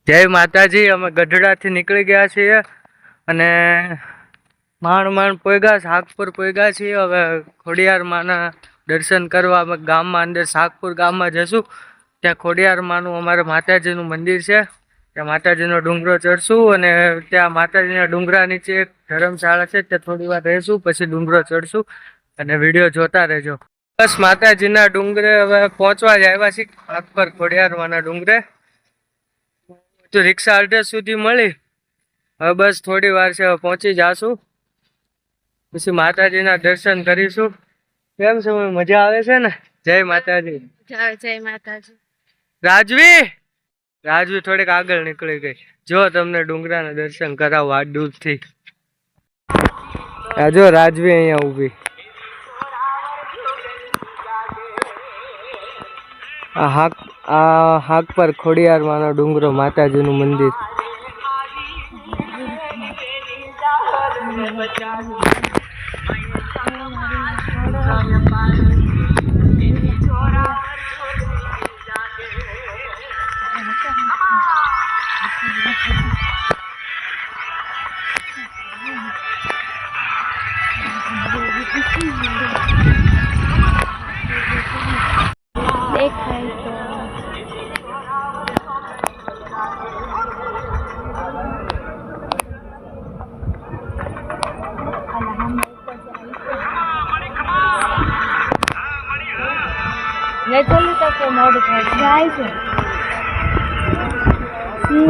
જય માતાજી। અમે ગઢડાથી નીકળી ગયા છીએ અને માંડ પોયગા શાકપુર પોયગા છીએ। હવે ખોડિયાર માના દર્શન કરવા અમે ગામમાં અંદર શાકપુર ગામમાં જશું। ત્યાં ખોડિયાર માનું અમારે માતાજીનું મંદિર છે। ત્યાં માતાજીનો ડુંગરો ચડશું અને ત્યાં માતાજીના ડુંગરા નીચે એક ધર્મશાળા છે, ત્યાં થોડી વાર રહીશું, પછી ડુંગરો ચડશું અને વિડીયો જોતા રહેજો। બસ માતાજીના ડુંગરે હવે પહોંચવા જ આવ્યા છીએ, શાકપુર ખોડિયાર માના ડુંગરે। તો રિક્ષા અડધે સુધી મળી, હવે બસ થોડી વાર છે, હવે પહોંચી જાશું, પછી માતાજીના દર્શન કરીશું। કેમ છે, મજા આવે છે ને? જય માતાજી। જય માતાજી। રાજવી થોડીક આગળ નીકળી ગઈ। જો તમને ડુંગરાના દર્શન કરાવો આ દૂરથી। આ જો રાજવી અહીંયા ઊભી। આ હાક પર ખોડિયાર માનો ડુંગરો, માતાજીનું મંદિર।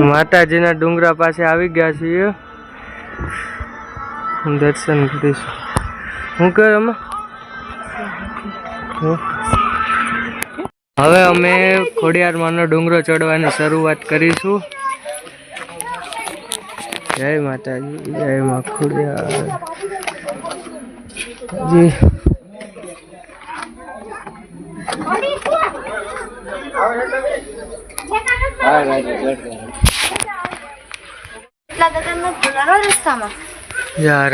માતાજીના ડુંગરા પાસે આવી ગયા છીએ, દર્શન કરીશું। હું કહે હવે અમે ખોડિયાર માનો ડુંગરો ચડવાની શરૂઆત કરીશું। જય માતાજી, જય મા ખોડિયાર જી।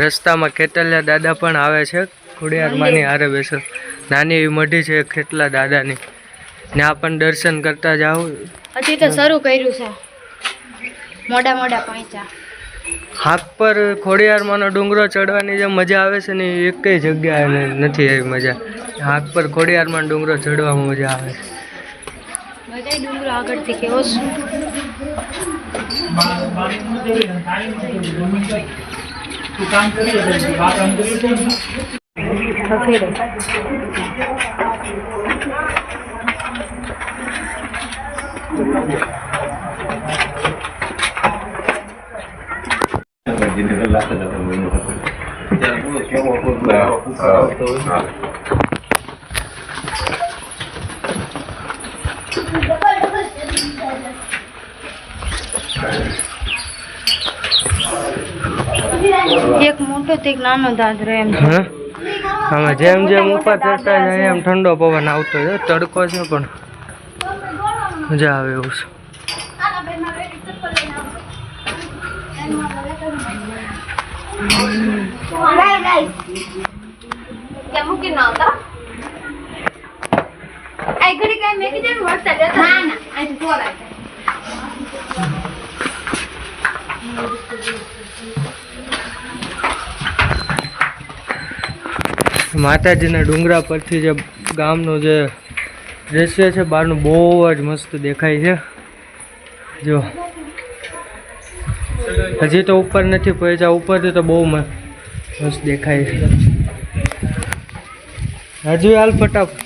રસ્તામાં ખેતલિયા દાદા પણ આવે છે, ખોડિયાર માની હારે બેસો। નાની એવી મઢી છે ખેતલા દાદાની, ત્યાં પણ દર્શન કરતા જાવ। હજી તો શરૂ કર્યું છે, મોડા પહોંચ્યા। હાક પર ખોડિયાર માનો ડુંગરો ચડવાની જે મજા આવે છે ને, એ કઈ જગ્યાએ નથી એવી મજા। હાક પર ખોડિયાર માનો ડુંગરો ચડવામાં મજા આવે છે। ડુંગરો આગળથી કેવો એક મોટો તે નાનો દાદરો એમ। આમાં જેમ જેમ ઉપર ચડતા જાય એમ ઠંડો પવન આવતો છે, તડકો છે પણ મજા આવે એવું છે। માતાજીના ડુંગરા પરથી જે ગામનું જે દ્રશ્ય છે બહારનું બહુ જ મસ્ત દેખાય છે। જો હજી તો ઉપર નથી પહોંચ્યા, ઉપરથી તો બહુ મસ્ત દેખાય છે। હજુ હાલ ફટાફટ।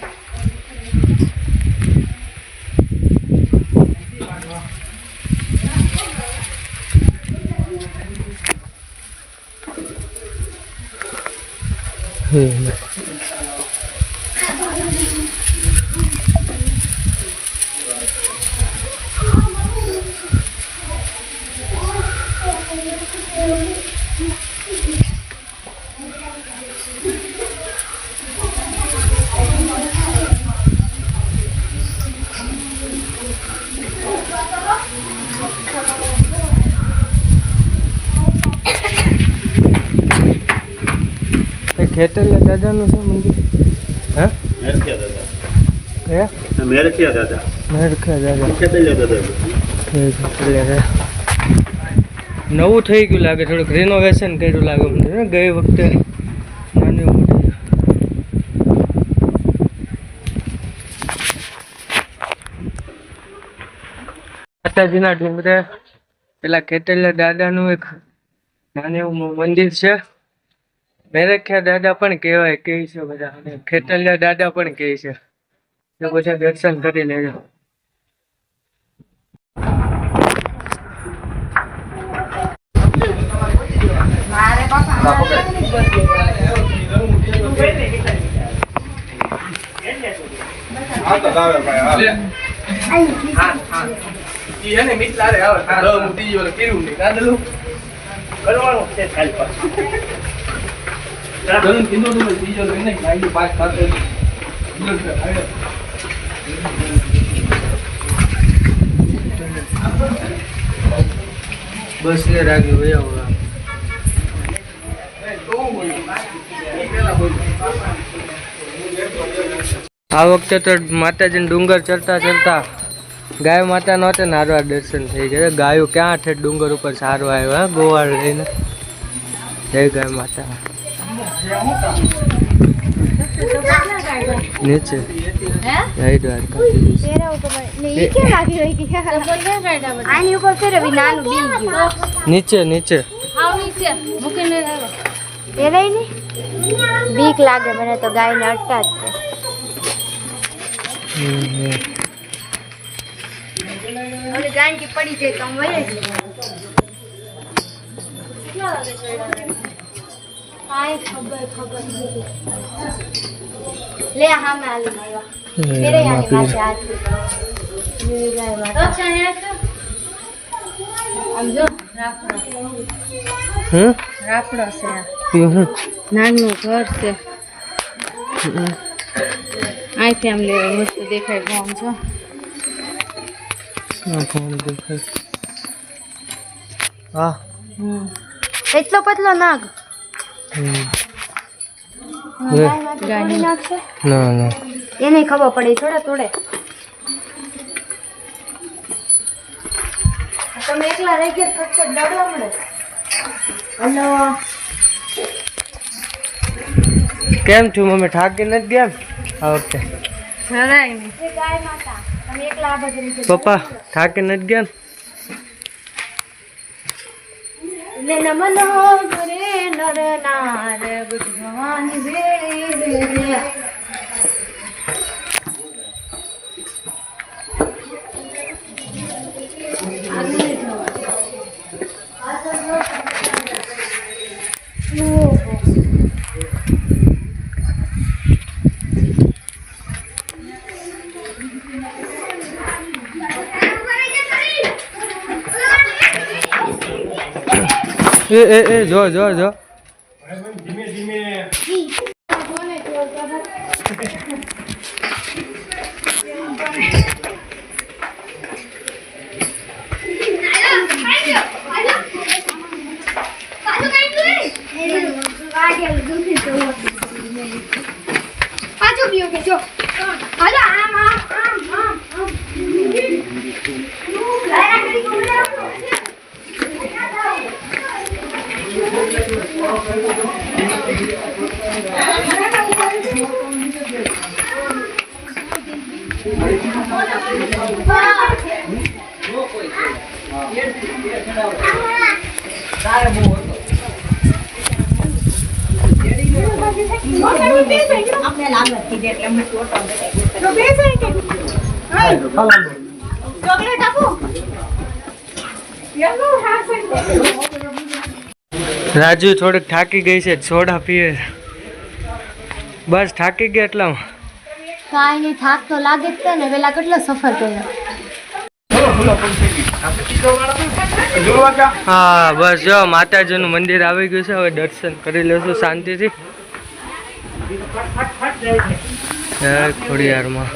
ખેતલિયા દાદાનું છે મંદિર? હા, મેરખિયા દાદા। મેરખિયા દાદા, ખેતલિયા દાદા। એટલે નવું થઈ ગયું લાગે, થોડુંક રિનોવેશન કર્યું લાગે મને ને ગઈ વખતે નાની મોટી. માતાજીના ડુંગરે પેલા ખેતલિયા દાદાનું એક નાનું એવું મંદિર છે. મેરેખ્યા દાદા પણ કહેવાય કહે છે બધા, અને ખેતલિયા દાદા પણ કહે છે. તો બધા દર્શન કરી લેજો. બસ ને રાખ્યું ભાઈ હવે. આ વખતે તો માતાજીને ડુંગર ચડતા ચડતા ગાય માતા નહોતે ને હારવાર દર્શન થઈ ગયા. ગાયો ક્યાં છે ડુંગર ઉપર સારું આવ્યો હા ગોવાળ લઈને. જય ગાય માતા. નીચે જય દ્વારકા. નીચે નીચે બીક લાગે મને તો ગાય ને અટકા જ છે. ગાંઠી પડી જાય તો વહે છે. લે હા મે આલી આવ્યા મેરે યાર પાસે હાથ મેરે ગાય માતા અચ્છા હે તો સમજો રાખડો છે નાનું ઘર છે. અહીંથી આમ લે મસ્ત દેખાય ગામ છો. હા એટલો પતલો નાગ ના ના એને ખબર પડી થોડા થોડે. તમે એકલા રહી ગયા ફટફટ દોડવા મળે. હલો કેમ છું મમ્મી? થાકી નથી ગયા આ વખતે? જરાય નહીં. એ ગાય માતા તમે એકલા આ બાજુ રહી ગયા. પપ્પા થાકી નથી ગયા ને નમન કરે નર નાર ભગવાન વેદ. એ જો જો જો ધીમે ધીમે પાછો પીઓ કે જો હાલો આમ આમ આમ આમ રાજુ થોડીક થાકી ગઈ છે, સોડા પીએ. બસ થાકી ગયા એટલામાં. કાંઈ નહીં, થાક તો લાગે જ છે ને. પેલા કેટલો સફર કર્યો. હા બસ જો માતાજીનું મંદિર આવી ગયું છે. હવે દર્શન કરી લેશું શાંતિથી. ખોડિયારમાં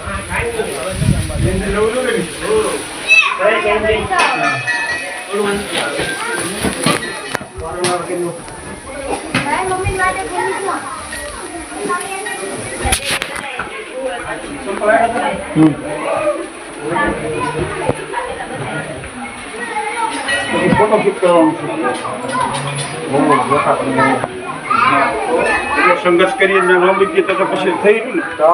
સંઘર્ષ કરીએ ને લાંબી ગીત તો પછી થઈ ગયું ને તો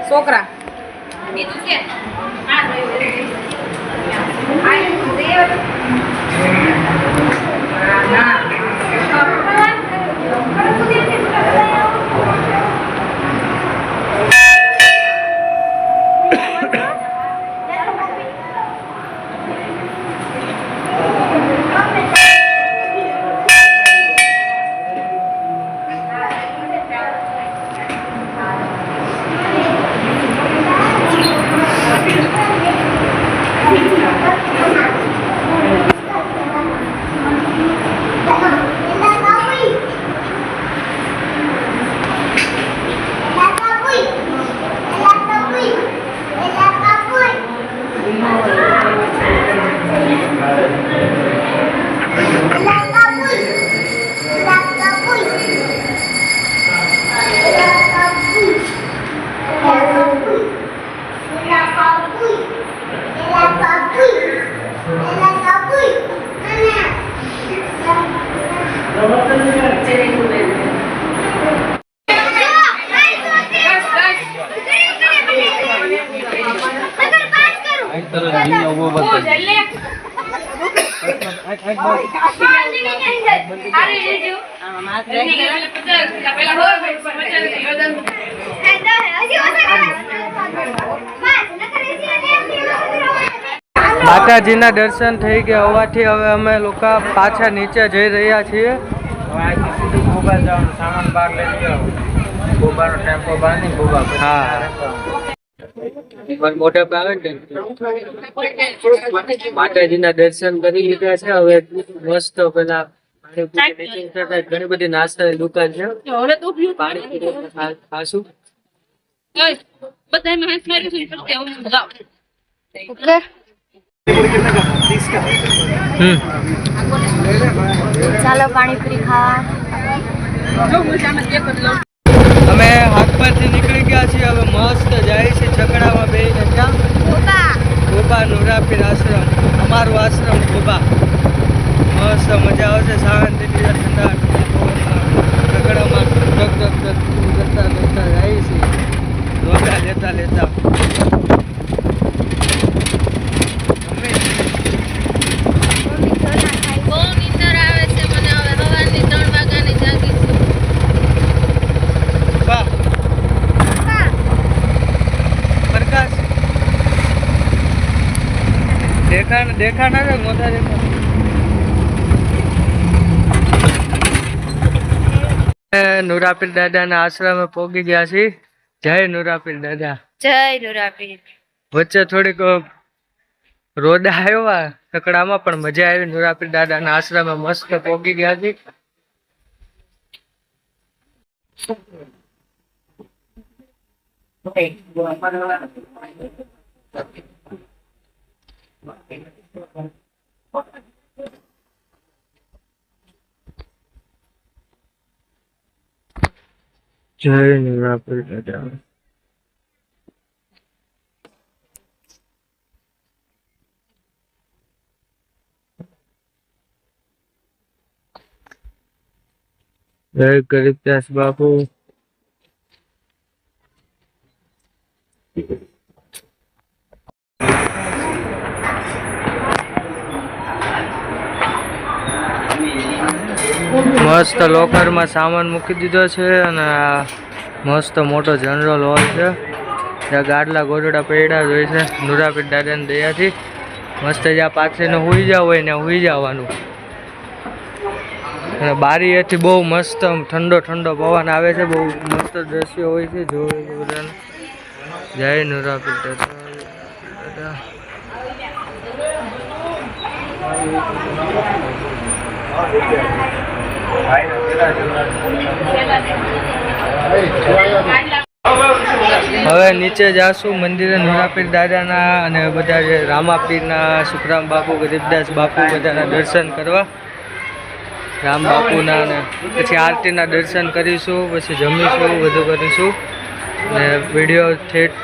છોકરા માતાજીના દર્શન થઈ ગયા હોવાથી હવે અમે લોકો પાછા નીચે જઈ રહ્યા છીએ. ગોબા જવાનું સામાન બહાર લઈ ગયો. ગોબાનો ટેમ્પો બહાર નહીં ગોબા. હા મોઢે પર આવે ને માતાજીના દર્શન કરી લીધા છે. હવે મસ્ત પેલા ઘણી બધી નાસ્તાની દુકાન છે. પાણી ખાશું. ચાલો પાણીપુરી ખાવા. અમે હાથ પરથી નીકળી ગયા છીએ. હવે મસ્ત જાય છે છકડામાં બેસીને ત્યાં ગોબા નુરાપીર આશ્રમ, અમારું આશ્રમ ગોબા. મસ્ત મજા આવશે શાંતિથી ઠંડા છકડામાં ધક ધક ધક કરતા કરતા જાય છે રોગા લેતા લેતા. देखा ना मोटा देखा नुरापीर दादा ना आश्रम में पोगी गया છી. જય નુરાપીર દાદા. જય નુરાપીર. વચ્ચે થોડીક રોડા આવ્યા છકડામાં પણ મજા આવી. નુરાપીર દાદા ના આશ્રમ માં મસ્ત પોગી ગયા છી. જય નુરાપીર દાદા. જય ગરીબદાસ બાપુ. મસ્ત લોકરમાં સામાન મૂકી દીધો છે અને આ મસ્ત મોટો જનરલ હોલ છે. ત્યાં ગાડલા ગોરડા પડ્યા જ હોય છે નુરાપીર દાદાની દયાથી. મસ્ત જ્યાં પાથરીને હુઈ જાવ હોય ને હુઈ જવાનું. અને બારીએથી બહુ મસ્ત ઠંડો ઠંડો પવન આવે છે. બહુ મસ્ત દ્રશ્ય હોય છે જોવે બધાને. જય નુરાપીર દાદા. હવે નીચે જાશું મંદિરે નોરાપીર દાદાના અને બધા જે રામાપીરના, સુખરામ બાપુ, ગરીબદાસ બાપુ બધાના દર્શન કરવા. રામ બાપુના અને પછી આરતીના દર્શન કરીશું, પછી જમીશું, બધું કરીશું. અને વિડીયો ઠેઠ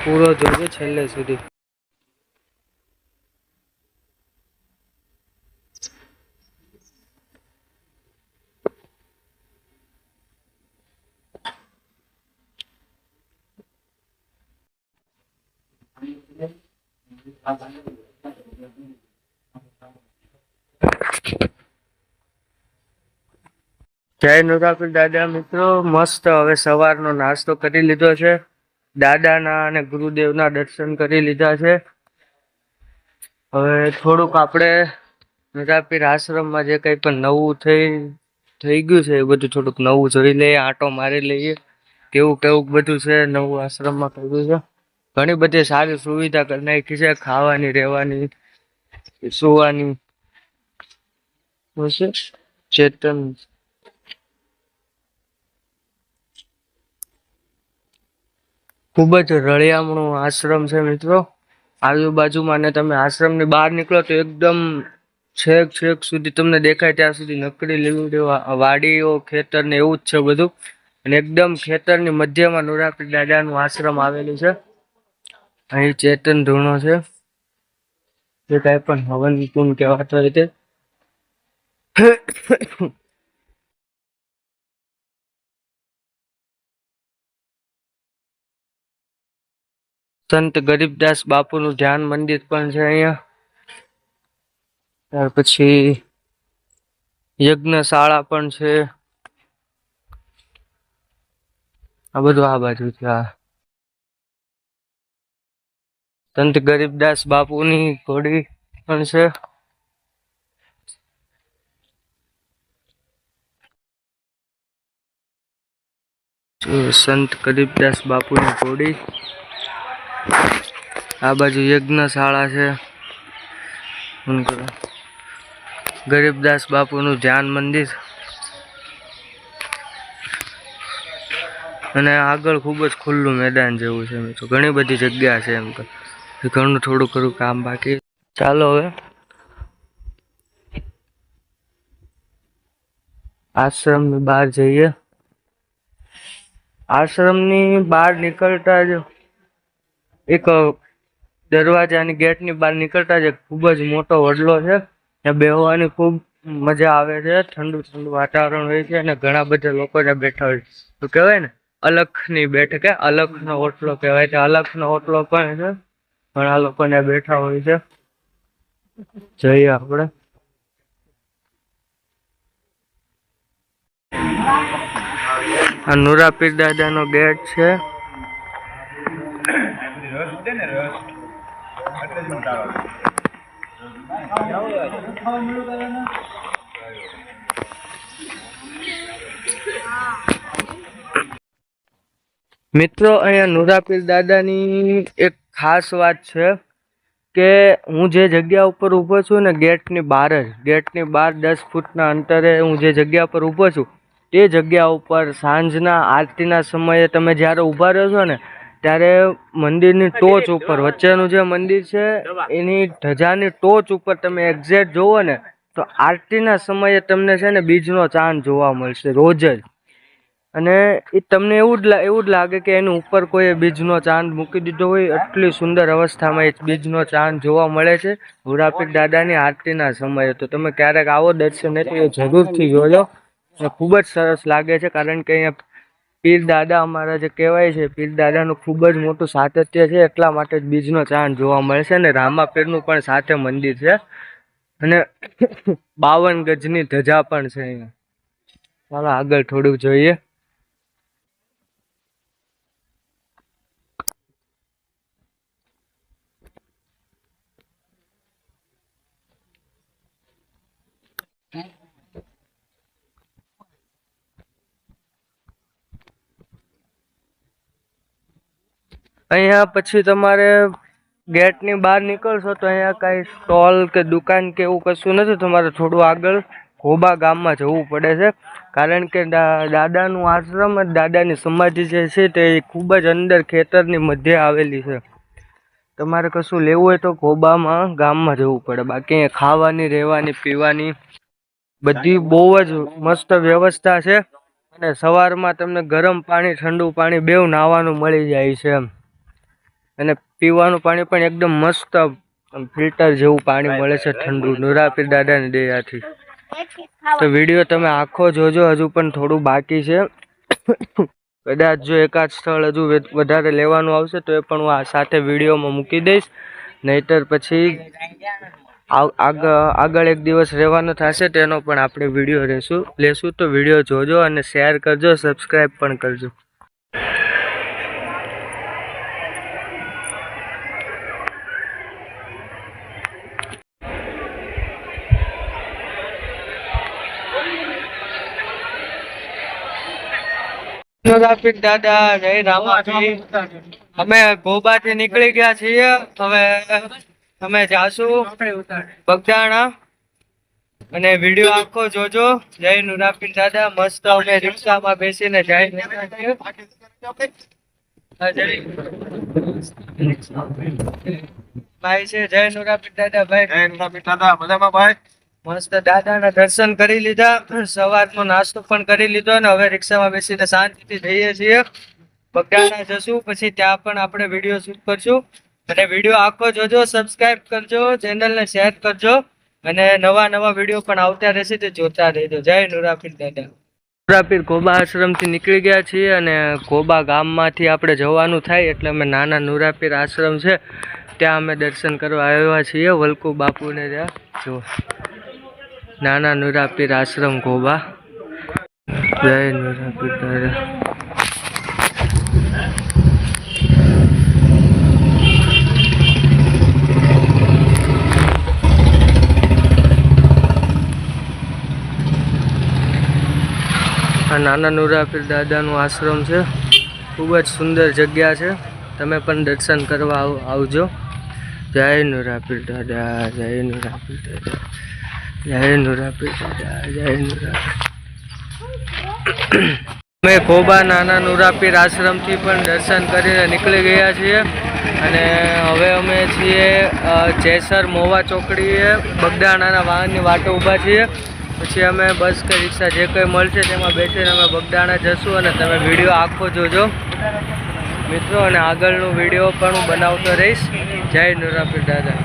પૂરો જોજો છેલ્લે સુધી. જય નોરાપીર દાદા મિત્રો, મસ્ત હવે સવારનો નાસ્તો કરી લીધો છે. દાદાના અને ગુરુદેવના દર્શન કરી લીધા છે. હવે થોડુંક આપણે નોરાપીર આશ્રમમાં જે કંઈ પણ નવું થઈ ગયું છે એ બધું થોડુંક નવું જોઈ લઈએ, આંટો મારી લઈએ. કેવું બધું છે નવું આશ્રમમાં કર્યું છે. ઘણી બધી સારી સુવિધા કરી નાખી છે, ખાવાની, રહેવાની, સુવાની. ચેતન ખૂબ જ રળિયામણું આશ્રમ છે મિત્રો. આજુબાજુમાં ને તમે આશ્રમની બહાર નીકળો તો એકદમ છેક સુધી તમને દેખાય ત્યાં સુધી નકડી લીમડી વાડીઓ, ખેતર ને એવું જ છે બધું. અને એકદમ ખેતરની મધ્યમાં નોરાપીર દાદાનું આશ્રમ આવેલું છે. અહીં ચેતન ધૂણો છે, જે કાંઈ પણ હવન કુંડ કહેવાતો હોય તે. સંત ગરીબદાસ બાપુનું ધ્યાન મંદિર પણ છે અહીંયા. ત્યાર પછી યજ્ઞશાળા પણ છે. આ બધું આ બાજુ છે. આ સંત ગરીબદાસ બાપુની ઘોડી પણ છે. સંત ગરીબદાસ બાપુની ઘોડી. આ બાજુ યજ્ઞશાળા છે. ગરીબદાસ બાપુનું ધ્યાન મંદિર. અને આગળ ખૂબ જ ખુલ્લું મેદાન જેવું છે મિત્રો. ઘણી બધી જગ્યા છે એમ તો. ઘણું થોડું કામ બાકી. ચાલો હવે આશ્રમની બહાર જઈએ. આશ્રમની બહાર નીકળતા જ એક દરવાજાની ગેટની બહાર નીકળતા જ ખૂબ જ મોટો વડલો છે. ત્યાં બેસવાની ખૂબ મજા આવે છે. ઠંડુ વાતાવરણ હોય છે અને ઘણા બધા લોકો ત્યાં બેઠા હોય છે. તો કહેવાય ને અલખની બેઠક, અલખનો ઓટલો કહેવાય છે. અલખનો ઓટલો પણ છે. ઘણા લોકો ત્યાં બેઠા હોય છે. જઈએ આપણે. આ નોરાપીર દાદાનો ગેટ છે. મિત્રો અહીંયા નોરાપીર દાદાની એક ખાસ વાત છે કે હું જે જગ્યા ઉપર ઊભો છું ને ગેટની બહાર 10 ફૂટના અંતરે હું જે જગ્યા પર ઊભો છું તે જગ્યા ઉપર સાંજના આરતીના સમયે તમે જ્યારે ઊભા રહો છો ને ત્યારે મંદિરની ટોચ ઉપર, વચ્ચેનું જે મંદિર છે એની ધજાની ટોચ ઉપર તમે એક્ઝેક્ટ જોવો ને તો આરતીના સમયે તમને છે ને બીજનો ચાંદ જોવા મળશે રોજ જ. અને એ તમને એવું જ લાગે કે એની ઉપર કોઈ બીજનો ચાંદ મૂકી દીધો હોય. એટલી સુંદર અવસ્થામાં એ બીજનો ચાંદ જોવા મળે છે નોરાપીર દાદાની આરતીના સમયે. તો તમે ક્યારેક આવો દર્શન તો એ જરૂરથી જોજો. ખૂબ જ સરસ લાગે છે કારણ કે અહીંયા પીર દાદા અમારા જે કહેવાય છે, પીર દાદાનું ખૂબ જ મોટું સાતત્ય છે. એટલા માટે જ બીજનો ચાંદ જોવા મળે છે. અને રામાપીરનું પણ સાથે મંદિર છે અને 52 ગજની ધજા પણ છે અહીંયા. ચાલો આગળ થોડુંક જોઈએ. અહીંયા પછી તમારે ગેટની બહાર નીકળશો તો અહીંયા કાંઈ સ્ટોલ કે દુકાન કે એવું કશું નથી. તમારે થોડું આગળ ઘોબા ગામમાં જવું પડે છે, કારણ કે દાદાનું આશ્રમ અને દાદાની સમાધિ જે છે તે ખૂબ જ અંદર ખેતરની મધ્યે આવેલી છે. તમારે કશું લેવું હોય તો ઘોબામાં ગામમાં જવું પડે. બાકી અહીંયા ખાવાની, રહેવાની, પીવાની બધી બહુ જ મસ્ત વ્યવસ્થા છે. અને સવારમાં તમને ગરમ પાણી, ઠંડુ પાણી બેવ નાહવાનું મળી જાય છે એમ. અને પીવાનું પાણી પણ એકદમ મસ્ત ફિલ્ટર જેવું પાણી મળે છે ઠંડુ, નુરાપીર દાદાની દયાથી. તો વિડીયો તમે આખો જોજો, હજુ પણ થોડું બાકી છે. કદાચ જો એકાદ સ્થળ હજુ વધારે લેવાનું આવશે તો એ પણ હું આ સાથે વિડીયોમાં મૂકી દઈશ. નહીતર પછી આગળ એક દિવસ રહેવાનો થશે તેનો પણ આપણે વિડીયો લેશું. તો વિડીયો જોજો અને શેર કરજો, સબસ્ક્રાઈબ પણ કરજો. નુરાપીર દાદા, જય રામાપીર. અમે ઘોબાથી નીકળી ગયા છીએ. હવે અમે જાશું બગદાણા અને વિડીયો આખો જોજો. જય નુરાપીર દાદા. મસ્ત અમે રિક્ષામાં બેસીને જાય ભાઈ છે. જય નુરાપીર દાદા ભાઈ. જય નુરાપીર દાદા, મજામાં ભાઈ? મસ્ત દાદાના દર્શન કરી લીધા, સવારનો નાસ્તો પણ કરી લીધો અને હવે રિક્ષામાં બેસીને શાંતિથી જઈએ છીએ. બગદાણા જશું, પછી ત્યાં પણ આપણે વિડીયો શૂટ કરશું. અને વિડીયો આખો જોજો, સબસ્ક્રાઈબ કરજો, ચેનલને શેર કરજો અને નવા વિડીયો પણ આવતા રહેશે તે જોતા રહેજો. જય નુરાપીર દાદા. નુરાપીર ઘોબા આશ્રમથી નીકળી ગયા છીએ અને ઘોબા ગામમાંથી આપણે જવાનું થાય એટલે અમે નાના નુરાપીર આશ્રમ છે ત્યાં અમે દર્શન કરવા આવ્યા છીએ. વલકુ બાપુને ત્યાં જો નાના નુરાપીર આશ્રમ ઘોબા. જય નુરાપીર દાદા. આ નાના નુરાપીર દાદાનું આશ્રમ છે. ખૂબ જ સુંદર જગ્યા છે. તમે પણ દર્શન કરવા આવજો. જય નુરાપીર દાદા, જય નુરાપીર દાદા, જય નુરાપીર દાદા, જય નુરાપીર. અમે ઘોબા નાના નુરાપીર આશ્રમથી પણ દર્શન કરીને નીકળી ગયા છીએ અને હવે અમે છીએ જેસર મોવા ચોકડીએ બગદાણાના વાહનની વાટે ઊભા છીએ. પછી અમે બસ કે રિક્ષા જે કંઈ મળશે તેમાં બેસીને અમે બગદાણા જશું અને તમે વિડીયો આખો જોજો મિત્રો, અને આગળનો વિડીયો પણ હું બનાવતો રહીશ. જય નુરાપીર દાદા.